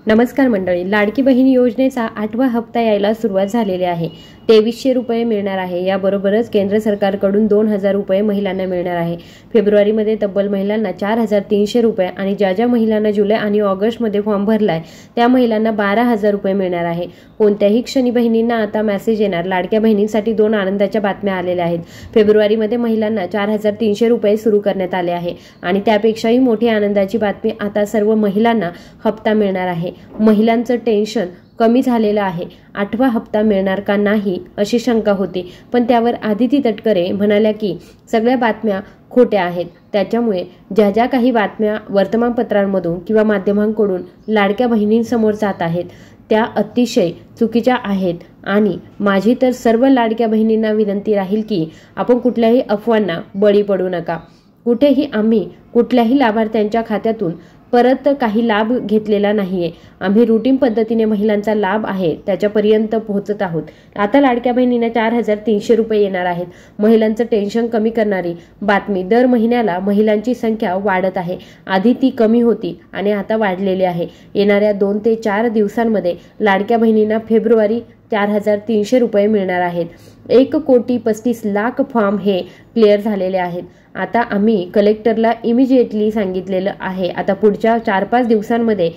नमस्कार मंडळी, लाडकी बहीण योजनेचा 8वा हप्ता यायला सुरुवात झालेली आहे। 2300 रुपये मिळणार आहे। याबरोबरच केंद्र सरकारकडून 2000 रुपये महिलांना मिळणार आहे। फेब्रुवारीमध्ये तब्बल महिलांना 4300 रुपये आणि ज्या महिलांना जुलै आणि ऑगस्टमध्ये फॉर्म भरलाय त्या महिलांना 12000 रुपये मिळणार आहे। कोणत्याही क्षणी बहिणींना आता मेसेज येणार। लाडक्या बहिणींसाठी 2 आनंदाच्या बातम्या आलेल्या आहेत। फेब्रुवारीमध्ये महिलांना 4300 रुपये सुरू करण्यात आले आहे आणि त्यापेक्षाही मोठी आनंदाची बातमी आता सर्व महिलांना हप्ता मिळणार आहे। महिलांचं टेन्शन कमी झालेलं आहे। 8वा हप्ता मिळणार का नाही अशी शंका होती, पण त्यावर आदिती तटकरे म्हणाल्या की सगळ्या बातम्या खोट्या आहेत। त्याच्यामुळे ज्या काही बातम्या वर्तमानपत्रांमधून किंवा माध्यमांकडून लाडक्या बहिणींसमोर जात आहेत त्या अतिशय चुकीच्या आहेत आणि माझी तर सर्व लाडक्या बहिणींना विनंती राहील की आपण कुठल्याही अफवांना बळी पडू नका। कुठेही आम्ही कुठल्याही लाभार्थ्यांच्या खात्यातून परत काही लाभ घेतलेला नाहीये। आम्ही रूटीन पद्धतीने महिलांचा लाभ आहे त्याच्यापर्यंत पोहोचत आहोत। आता लाडक्या बहिणींना 4300 रुपये येणार आहेत। महिलांचं टेन्शन कमी करणारी बातमी। दर महिन्याला महिलांची संख्या वाढत आहे। आधी ती कमी होती आणि आता वाढलेली आहे। येणाऱ्या 2 ते 4 दिवसांमध्ये लाडक्या बहिणींना फेब्रुवारी 4300 रुपये मिळणार आहेत। 1,35,00,000 फॉर्म हे क्लिअर झालेले आहेत। आता आम्ही कलेक्टरला इमिजिएटली सांगितलेलं आहे। आता पुढच्या 4-5 दिवसांमध्ये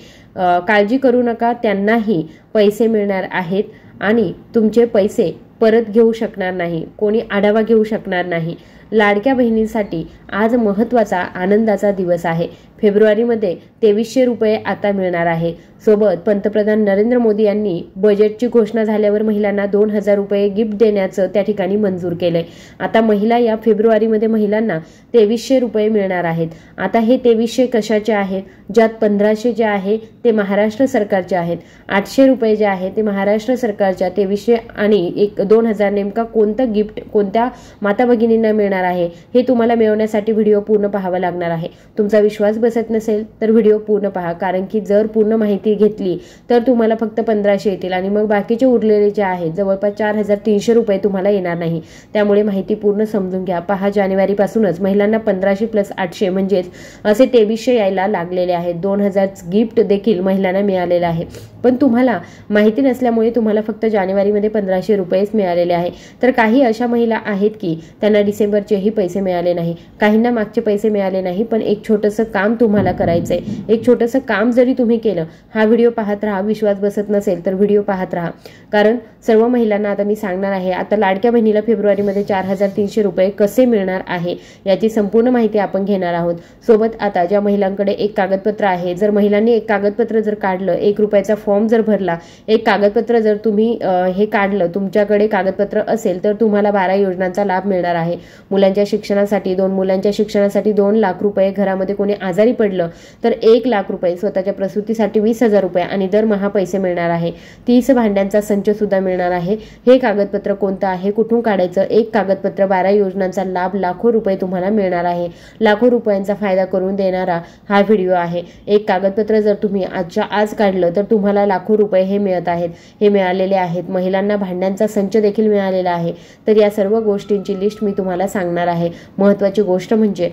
काळजी करू नका, त्यांनाही पैसे मिळणार आहेत आणि तुमचे पैसे परत घेऊ शकणार नाही, कोणी आढावा घेऊ शकणार नाही। लाडक्या बहिणींसाठी आज महत्त्वाचा आनंदाचा दिवस आहे। फेब्रुवारीमध्ये 2300 रुपये आता मिळणार आहे। सोबत पंतप्रधान नरेंद्र मोदी यांनी बजेटची घोषणा झाल्यावर महिलांना 2000 रुपये गिफ्ट देण्याचं त्या ठिकाणी मंजूर केलंय। आता महिला या फेब्रुवारीमध्ये महिलांना 2300 रुपये मिळणार आहेत। आता हे 2300 कशाचे आहेत? ज्यात 1500 जे आहे ते महाराष्ट्र सरकारचे आहेत, 800 रुपये जे आहे ते महाराष्ट्र सरकारच्या, 2300 आणि 2000 नेमका कोणतं गिफ्ट कोणत्या माता भगिनींना मिळणार आहे हे तुम्हाला मिळवण्यासाठी व्हिडिओ पूर्ण पाहावा लागणार आहे। तुमचा विश्वास बसत नसेल तर व्हिडिओ पूर्ण पहा, कारण की जर पूर्ण माहिती घेतली तर तुम्हाला फक्त 1500 येतील आणि मग बाकीचे उरलेले जे आहेत जवळपास 4300 रुपये तुम्हाला येणार नाही। त्यामुळे माहिती पूर्ण समजून घ्या। पहा, जानेवारीपासूनच महिलांना 1500 + 800 म्हणजेच असे 2300 यायला लागलेले आहेत। 2000 गिफ्ट देखील महिलांना मिळालेलं आहे, पण तुम्हाला माहिती नसल्यामुळे तुम्हाला फक्त जानेवारीमध्ये 1500 रुपयेच मिळालेले आहे। तर काही अशा महिला आहेत की त्यांना डिसेंबरचेही पैसे मिळाले नाही, काहींना मागचे पैसे मिळाले नाही। पण एक छोटंसं काम तुम्हाला करायचंय। एक छोटंसं काम जरी तुम्ही केलं, हा व्हिडिओ पाहत राहा। विश्वास बसत नसेल तर व्हिडिओ पाहत राहा, कारण सर्व महिलांना आता मी सांगणार आहे। आता लाडक्या बहिणीला फेब्रुवारीमध्ये 4300 रुपये कसे मिळणार आहे याची संपूर्ण माहिती आपण घेणार आहोत। सोबत आता ज्या महिलांकडे एक कागदपत्र आहे, जर महिलांनी एक कागदपत्र जर काढलं, 1 रुपयाचा फॉर्म जर भरला, एक कागदपत्र जर तुम्ही हे काढलं, तुमच्याकडे कागदपत्र असेल तर तुम्हाला 12 योजनांचा लाभ मिळणार आहे। मुलांच्या शिक्षणासाठी 2 मुलांच्या शिक्षणासाठी 2 लाख रुपये, घरामध्ये कोणी आजारी पडलं तर 1 लाख रुपये, स्वतःच्या प्रसूतीसाठी 20,000 रुपये आणि दरमहा पैसे मिळणार आहे। 30 भांड्यांचा संच सुद्धा मिळणार आहे। हे कागदपत्र कोणतं आहे, कुठून काढायचं? एक कागदपत्र 12 योजनांचा लाभ, लाखो रुपये तुम्हाला मिळणार आहे। लाखो रुपयांचा फायदा करून देणारा हा व्हिडिओ आहे। एक कागदपत्र जर तुम्ही आजच्या आज काढलं तर तुम्हाला लाखो रुपये हे मिळत आहेत, हे मिळालेले आहेत। महिलांना भांड्यांचा संच देखील मिळालेला आहे। तर या सर्व गोष्टींची लिस्ट मी तुम्हाला सांगणार आहे। महत्त्वाची गोष्ट म्हणजे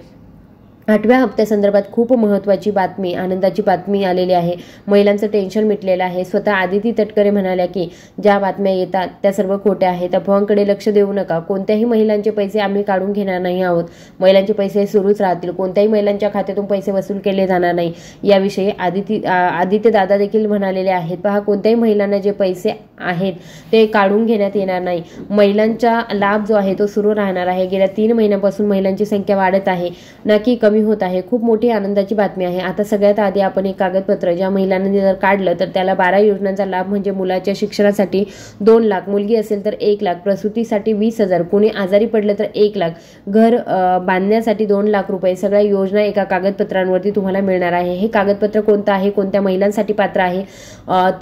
8व्या हप्त्यासंदर्भात खूप महत्त्वाची बातमी, आनंदाची बातमी आलेली आहे। महिलांचं टेन्शन मिटलेलं आहे। स्वतः आदिती तटकरे म्हणाल्या की ज्या बातम्या येतात त्या सर्व खोट्या आहेत, अफवांकडे लक्ष देऊ नका। कोणत्याही महिलांचे पैसे आम्ही काढून घेणार नाही आहोत। महिलांचे पैसे सुरूच राहतील, कोणत्याही महिलांच्या खात्यातून पैसे वसूल केले जाणार नाही। याविषयी आदित्य दादा देखील म्हणालेले आहेत। पहा, कोणत्याही महिलांना जे पैसे आहेत ते काढून घेण्यात येणार नाही। महिलांचा लाभ जो आहे तो सुरू राहणार आहे। गेल्या 3 महिन्यांपासून महिलांची संख्या वाढत आहे, ना की कमी होत आहे। खूप मोठी आनंदाची बातमी आहे। आता सगळ्यात आधी आपण एक कागदपत्र ज्या महिलांनी जर काढलं तर त्याला 12 योजनांचा लाभ, म्हणजे मुलाच्या शिक्षणासाठी 2 लाख, मुलगी असेल तर 1 लाख, प्रसूतीसाठी 20,000, कोणी आजारी पडलं तर 1 लाख, घर बांधण्यासाठी 2 लाख रुपये, सगळ्या योजना एका कागदपत्रांवरती तुम्हाला मिळणार आहे। हे कागदपत्र कोणतं आहे, कोणत्या महिलांसाठी पात्र आहे?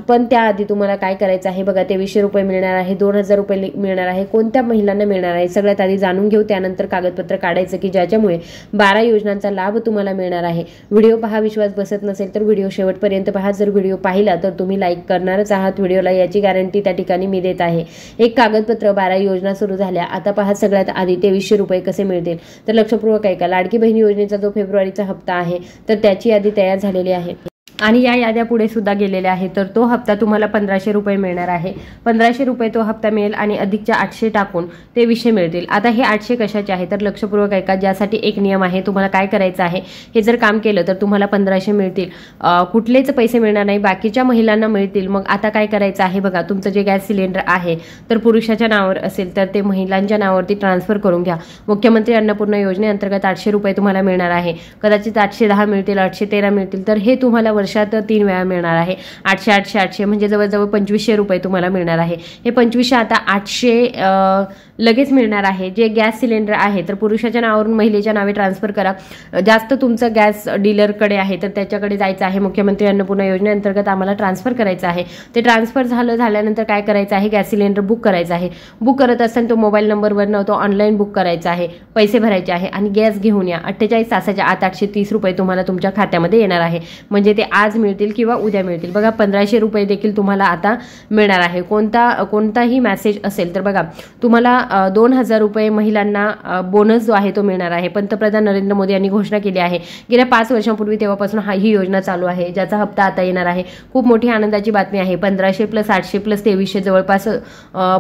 पण त्याआधी तुम्हाला काय करायचं आहे बघा, 2300 रुपये मिळणार आहे, 2000 रुपये मिळणार आहे, कोणत्या महिलांना मिळणार आहे सगळ्यात आधी जाणून घेऊ। त्यानंतर कागदपत्र काढायचं की ज्याच्यामुळे 12 योजनांचा लाभ तुम्हाला मिळणार आहे। व्हिडिओ पहा, विश्वास बसत नसेल तर व्हिडिओ शेवटपर्यंत पहा। जर व्हिडिओ पाहिला तर तुम्ही लाईक करणारच आहात व्हिडिओला, याची गॅरंटी त्या ठिकाणी मी देत आहे। एक कागदपत्र, 12 योजना सुरू झाल्या। आता पहा, सगळ्यात आधी 2300 रुपये कसे मिळतील तर लक्षपूर्वक ऐका। लाडकी बहीण योजनेचा जो फेब्रुवारीचा हप्ता आहे तर त्याची यादी तयार झालेली आहे। आणि या याद्या पुढे सुद्धा गेलेल्या आहेत, तर तो हप्ता तुम्हाला 1500 रुपये मिळणार आहे. 1500 रुपये तो हप्ता मिळेल आणि अधिकच्या 800 टाकून ते 2000 मिळतील. आता हे 800 कशाचे आहे तर लक्षपूर्वक ऐका, ज्यासाठी एक नियम आहे. तुम्हाला काय करायचं आहे, हे जर काम केलं तर तुम्हाला 1500 मिळतील, कुठलेच पैसे मिळणार नाही, बाकीच्या महिलांना मिळतील. मग आता काय करायचं आहे बघा, तुमचं जे गॅस सिलेंडर आहे तर पुरुषाच्या नावावर असेल तर ते महिलांच्या नावावरती ट्रान्सफर करून घ्या. मुख्यमंत्री अन्नपूर्णा योजनेअंतर्गत 800 रुपये तुम्हाला मिळणार आहे. कदाचित 810 मिळतील, 813 मिळतील, तर हे तुम्हाला वर्षात 3 वेळा मिळणार आहे. 800 800 800 म्हणजे जवळजवळ 2500 रुपये तुम्हाला मिळणार आहे. हे 2500 आता 800 लगेच मिळणार आहे. जे गॅस सिलेंडर आहे तर पुरुषाच्या नावावरून महिलेच्या नावे ट्रान्सफर करा. जास्त तुमचं गॅस डीलरकडे आहे तर त्याच्याकडे जायचं आहे. मुख्यमंत्री अन्नपूर्णा योजनेअंतर्गत आम्हाला ट्रान्सफर करायचं आहे. ते ट्रान्सफर झाल्यानंतर काय करायचं आहे, गॅस सिलेंडर बुक करायचा आहे. बुक करत असताना तो मोबाईल नंबरवरनं तो ऑनलाईन बुक करायचा आहे, पैसे भरायचे आहे आणि गॅस घेऊन या. 48 तासाच्या आत 830 रुपये तुम्हाला तुमच्या खात्यामध्ये येणार आहे. म्हणजे ते आज मिळतील किंवा उद्या मिळतील. बघा 1500 रुपये देखील तुम्हाला आता मिळणार आहे. कोणताही मेसेज असेल तर बघा तुम्हाला 2000 रुपये महिलांना बोनस जो आहे तो मिळणार आहे. पंतप्रधान नरेंद्र मोदी यांनी घोषणा केली आहे गेल्या 5 वर्षांपूर्वी, तेव्हापासून ही योजना चालू आहे, ज्याचा हप्ता आता येणार आहे. खूप मोठी आनंदाची बातमी आहे. 1500 + 800 + 2300 जवळपास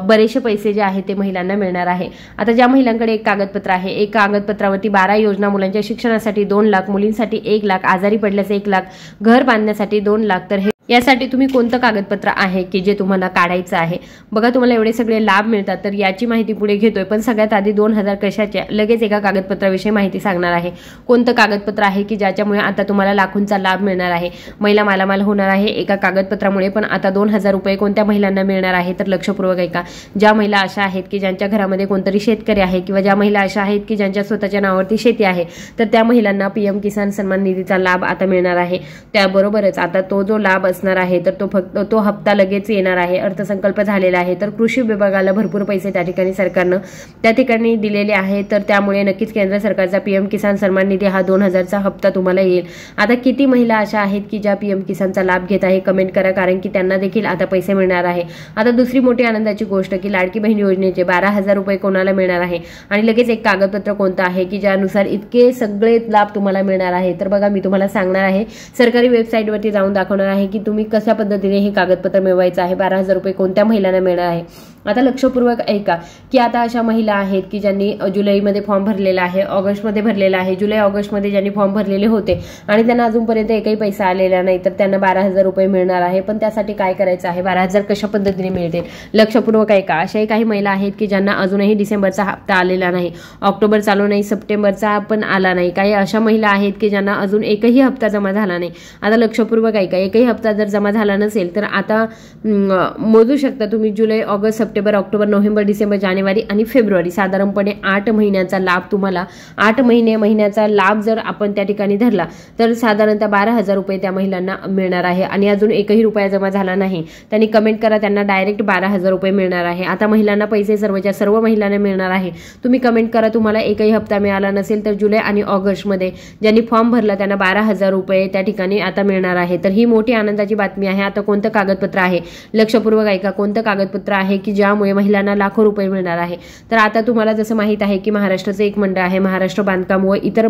बरेचसे पैसे जे आहेत ते महिलांना मिळणार आहे. आता ज्या महिलांकडे एक कागदपत्र आहे, एक कागदपत्रावरती 12 योजना, मुलांच्या शिक्षणासाठी 2 लाख, मुलींसाठी 1 लाख, आजारी पडल्यास 1 लाख, घर बांधण्यासाठी 2 लाख, तर हे यासाठी तुम्ही कोणतं कागदपत्र आहे की जे तुम्हाला काढायचं आहे. बघा तुम्हाला एवढे सगळे लाभ मिळतात, तर याची माहिती पुढे घेतोय. पण सगळ्यात आधी 2000 कशाच्या, लगेच एका कागदपत्राविषयी माहिती सांगणार आहे. कोणतं कागदपत्र आहे की ज्याच्यामुळे आता तुम्हाला लाखोंचा लाभ मिळणार आहे, महिला मालामाल होणार आहे एका कागदपत्रामुळे. पण आता 2000 रुपये कोणत्या महिलांना मिळणार आहे तर लक्षपूर्वक ऐका. ज्या महिला अशा आहेत की ज्यांच्या घरामध्ये कोणतरी शेतकरी आहे, किंवा ज्या महिला अशा आहेत की ज्यांच्या स्वतःच्या नावावरती शेती आहे, तर त्या महिलांना PM किसान सन्मान निधीचा लाभ आता मिळणार आहे. त्याबरोबरच आता तो जो लाभ असणार आहे तर तो हप्ता लगेच येणार आहे. अर्थसंकल्प झालेला आहे, तर कृषी विभागाला भरपूर पैसे त्या ठिकाणी सरकारनं त्या ठिकाणी दिलेले आहे. तर त्यामुळे नक्कीच केंद्र सरकारचा PM किसान सन्मान निधी हा 2000चा हप्ता तुम्हाला येईल. आता किती महिला अशा आहेत की ज्या PM किसानचा लाभ घेत आहे, कमेंट करा, कारण की त्यांना देखील आता पैसे मिळणार आहे. आता दुसरी मोठी आनंदाची गोष्ट की लाडकी बहीण योजनेचे 12,000 रुपये कोणाला मिळणार आहे, आणि लगेच एक कागदपत्र कोणतं आहे की ज्यानुसार इतके सगळे लाभ तुम्हाला मिळणार आहे. तर बघा मी तुम्हाला सांगणार आहे, सरकारी वेबसाईटवरती जाऊन दाखवणार आहे की तुम्ही कशा पद्धतीने हे कागदपत्र मिळवायचं आहे. 12,000 रुपये कोणत्या महिलांना मिळणार आहे. आता लक्षपूर्वक ऐका की आता अशा महिला आहेत की ज्यांनी जुलैमध्ये फॉर्म भरलेला आहे, ऑगस्टमध्ये भरलेला आहे, जुलै ऑगस्टमध्ये ज्यांनी फॉर्म भरलेले होते आणि त्यांना अजूनपर्यंत एकही पैसा आलेला नाही, तर त्यांना 12,000 रुपये मिळणार आहे. पण त्यासाठी काय करायचं आहे, 12,000 कशा पद्धतीने मिळतील लक्षपूर्वक ऐका. अशाही काही महिला आहेत की ज्यांना अजूनही डिसेंबरचा हप्ता आलेला नाही, ऑक्टोबर चालू नाही, सप्टेंबरचा पण आला नाही. काही अशा महिला आहेत की ज्यांना अजून एकही हप्ता जमा झाला नाही. आता लक्षपूर्वक ऐका, एकही हप्ता जर जमा झाला नसेल तर आता मोजू शकता तुम्ही जुलै, ऑगस्ट, सप्टेंबर, ऑक्टोबर, नोव्हेंबर, डिसेंबर, जानेवारी आणि फेब्रुवारी, साधारणपणे 8 महिन्याचा लाभ तुम्हाला 8 महिन्याचा लाभ जर आपण त्या ठिकाणी धरला तर साधारणतः 12,000 रुपये त्या महिलांना मिळणार आहे. आणि अजून एकही रुपया जमा झाला नाही, त्यांनी कमेंट करा, त्यांना डायरेक्ट 12,000 रुपये मिळणार आहे. आता महिलांना पैसे सर्वच्या सर्व महिलांना मिळणार आहे. तुम्ही कमेंट करा तुम्हाला एकही हप्ता मिळाला नसेल तर जुलै आणि ऑगस्टमध्ये ज्यांनी फॉर्म भरला त्यांना 12,000 रुपये त्या ठिकाणी आता मिळणार आहे. तर ही मोठी आनंदाची बातमी आहे. आता कोणतं कागदपत्र आहे लक्षपूर्वक ऐका, कोणतं कागदपत्र आहे की ज्यामुळे महिलांना लाखो रुपये मिळणार आहे. तर आता तुम्हाला जसं माहित आहे की महाराष्ट्राचं एक मंडळ आहे, महाराष्ट्र बांधकाम व इतर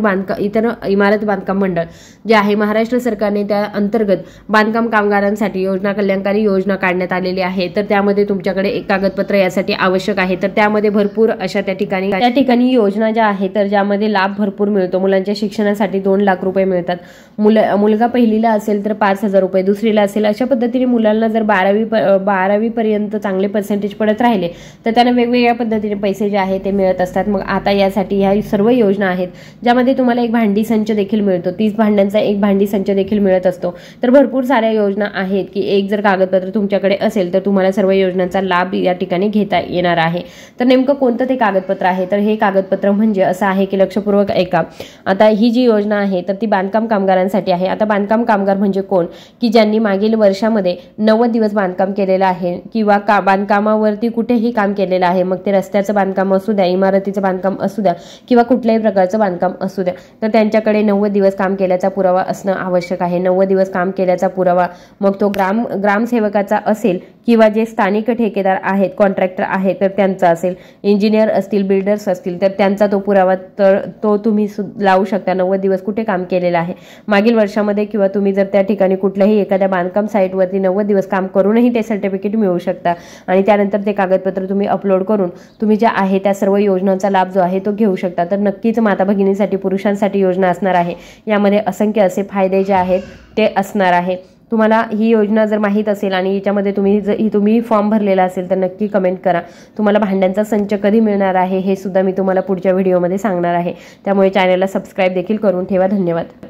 इमारत बांधकाम मंडळ जे आहे, महाराष्ट्र सरकारने त्या अंतर्गत बांधकाम कामगारांसाठी योजना, कल्याणकारी योजना काढण्यात आलेली आहे. तर त्यामध्ये तुमच्याकडे एक कागदपत्र यासाठी आवश्यक आहे. तर त्यामध्ये भरपूर अशा त्या ठिकाणी योजना ज्या आहेत तर ज्यामध्ये लाभ भरपूर मिळतो. मुलांच्या शिक्षणासाठी 2 लाख रुपये मिळतात. मुलगा पहिलीला असेल तर 5,000 रुपये, दुसरीला असेल, अशा पद्धतीने मुलांना जर 12वी पर्यंत चांगले पर्सेंटेज पडत राहिले तर त्यांना वेगवेगळ्या पद्धतीने पैसे जे आहे ते मिळत असतात. मग आता यासाठी ह्या सर्व योजना आहेत ज्यामध्ये तुम्हाला एक भांडी संच देखील मिळतो, 30 भांड्यांचा एक भांडी संच देखील मिळत असतो. तर भरपूर साऱ्या योजना आहेत की एक जर कागदपत्र तुमच्याकडे असेल तर तुम्हाला सर्व योजनांचा लाभ या ठिकाणी घेता येणार आहे. तर नेमकं कोणतं ते कागदपत्र आहे, तर हे कागदपत्र म्हणजे असं आहे की लक्षपूर्वक ऐका. आता ही जी योजना आहे तर ती बांधकाम कामगारांसाठी आहे. आता बांधकाम कामगार म्हणजे कोण, की ज्यांनी मागील वर्षामध्ये 90 दिवस बांधकाम केलेलं आहे किंवा बांधकामावरती कुठेही काम केलेलं आहे, मग ते रस्त्याचं बांधकाम असू द्या, इमारतीचं बांधकाम असू द्या किंवा कुठल्याही प्रकारचं बांधकाम असू द्या, तर त्यांच्याकडे 90 दिवस काम केल्याचा पुरावा असणं आवश्यक आहे. 90 दिवस काम केल्याचा पुरावा मग तो ग्रामसेवकाचा असेल किंवा जे स्थानिक ठेकेदार आहेत, कॉन्ट्रॅक्टर आहेत तर त्यांचा असेल, इंजिनियर असतील, बिल्डर्स असतील तर त्यांचा तो पुरावा तर तो तुम्ही लावू शकता. 90 दिवस कुठे काम केलेलं आहे मागील वर्षामध्ये, किंवा तुम्ही जर त्या ठिकाणी कुठल्याही एखाद्या बांधकाम साईटवरती 90 दिवस काम करूनही ते सर्टिफिकेट मिळू शकता. आणि त्यानंतर ते कागदपत्र तुम्ही अपलोड करून तुम्ही ज्या आहे त्या सर्व योजनांचा लाभ जो आहे तो घेऊ शकता. तर नक्कीच माता भगिनींसाठी, पुरुषांसाठी योजना असणार आहे. यामध्ये असंख्य असे फायदे जे आहेत ते असणार आहे. तुम्हाला ही योजना जर माहीत असेल आणि याच्यामध्ये तुम्ही फॉर्म भरलेला असेल तर नक्की कमेंट करा. तुम्हाला भांड्यांचा संच कधी मिळणार आहे हे सुद्धा मी तुम्हाला पुढच्या व्हिडिओमध्ये सांगणार आहे. त्यामुळे चॅनलला सबस्क्राईब देखील करून ठेवा. धन्यवाद.